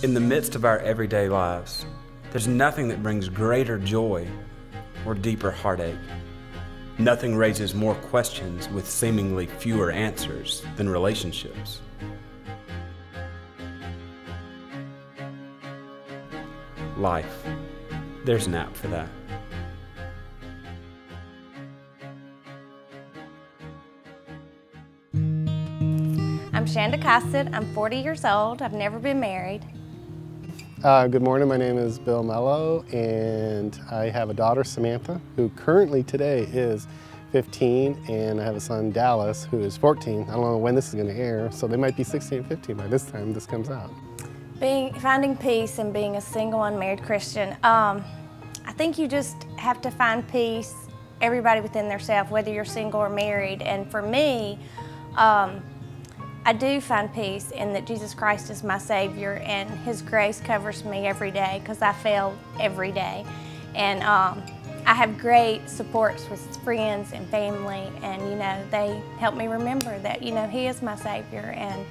In the midst of our everyday lives, there's nothing that brings greater joy or deeper heartache. Nothing raises more questions with seemingly fewer answers than relationships. Life. There's an app for that. I'm Shanda Cossett. I'm 40 years old. I've never been married. Good morning, my name is Bill Mello, and I have a daughter, Samantha, who currently today is 15, and I have a son, Dallas, who is 14. I don't know when this is going to air, so they might be 16 and 15 by this time this comes out. Finding peace and being a single, unmarried Christian, I think you just have to find peace, everybody within themselves, whether you're single or married. And for me, I do find peace in that Jesus Christ is my Savior and His grace covers me every day because I fail every day. And I have great supports with friends and family, and they help me remember that He is my Savior, and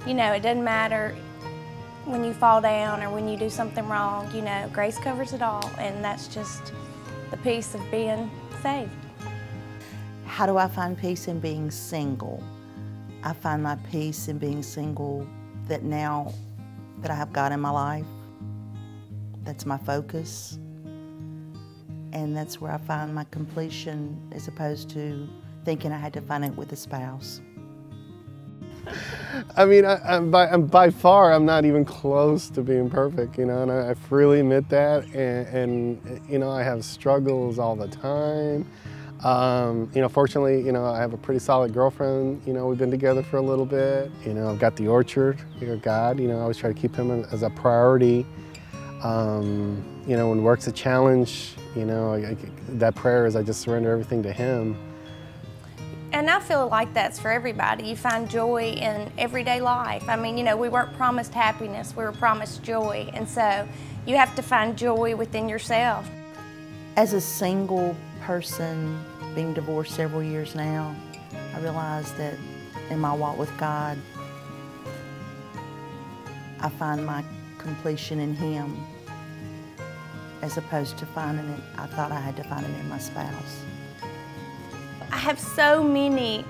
it doesn't matter when you fall down or when you do something wrong, grace covers it all, and that's just the peace of being saved. How do I find peace in being single? I find my peace in being single that now that I have God in my life, that's my focus. And that's where I find my completion as opposed to thinking I had to find it with a spouse. I mean, by far, I'm not even close to being perfect, and I freely admit that, and I have struggles all the time. Fortunately, I have a pretty solid girlfriend. We've been together for a little bit. I've got the orchard, God. I always try to keep Him as a priority. When work's a challenge, that prayer is I just surrender everything to Him. And I feel like that's for everybody. You find joy in everyday life. I mean, we weren't promised happiness, we were promised joy. And so you have to find joy within yourself. As a single person, being divorced several years now, I realize that in my walk with God, I find my completion in Him as opposed to finding it, I thought I had to find it in my spouse. I have so many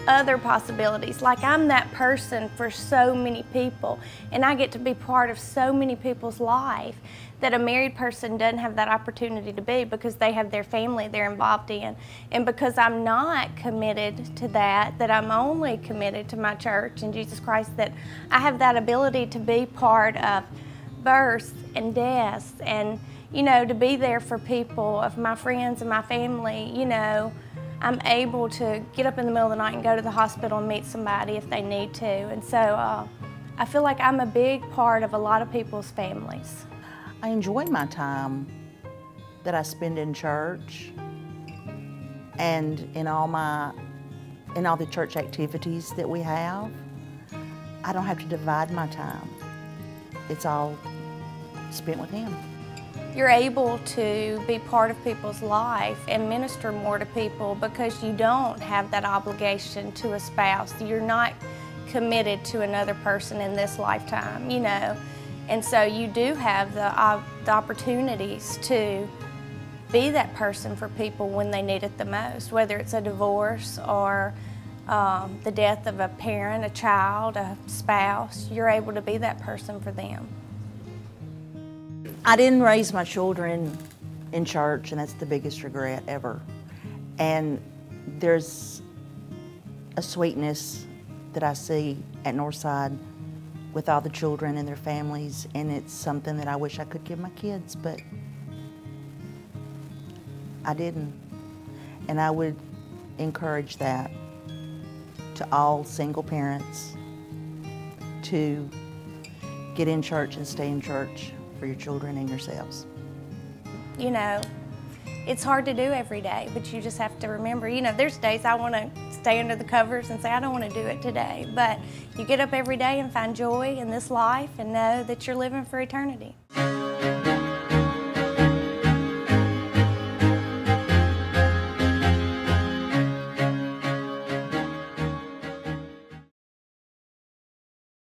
other possibilities. Like, I'm that person for so many people, and I get to be part of so many people's life that a married person doesn't have that opportunity to be because they have their family they're involved in. And because I'm not committed to that I'm only committed to my church and Jesus Christ, that I have that ability to be part of births and deaths and, to be there for people, of my friends and my family. I'm able to get up in the middle of the night and go to the hospital and meet somebody if they need to. And so I feel like I'm a big part of a lot of people's families. I enjoy my time that I spend in church and in all the church activities that we have. I don't have to divide my time. It's all spent with Him. You're able to be part of people's life and minister more to people because you don't have that obligation to a spouse. You're not committed to another person in this lifetime, And so you do have the opportunities to be that person for people when they need it the most, whether it's a divorce or the death of a parent, a child, a spouse. You're able to be that person for them. I didn't raise my children in church, and that's the biggest regret ever. And there's a sweetness that I see at Northside with all the children and their families, and it's something that I wish I could give my kids, but I didn't. And I would encourage that to all single parents to get in church and stay in church for your children and yourselves. It's hard to do every day, but you just have to remember, there's days I want to stay under the covers and say, I don't want to do it today. But you get up every day and find joy in this life and know that you're living for eternity.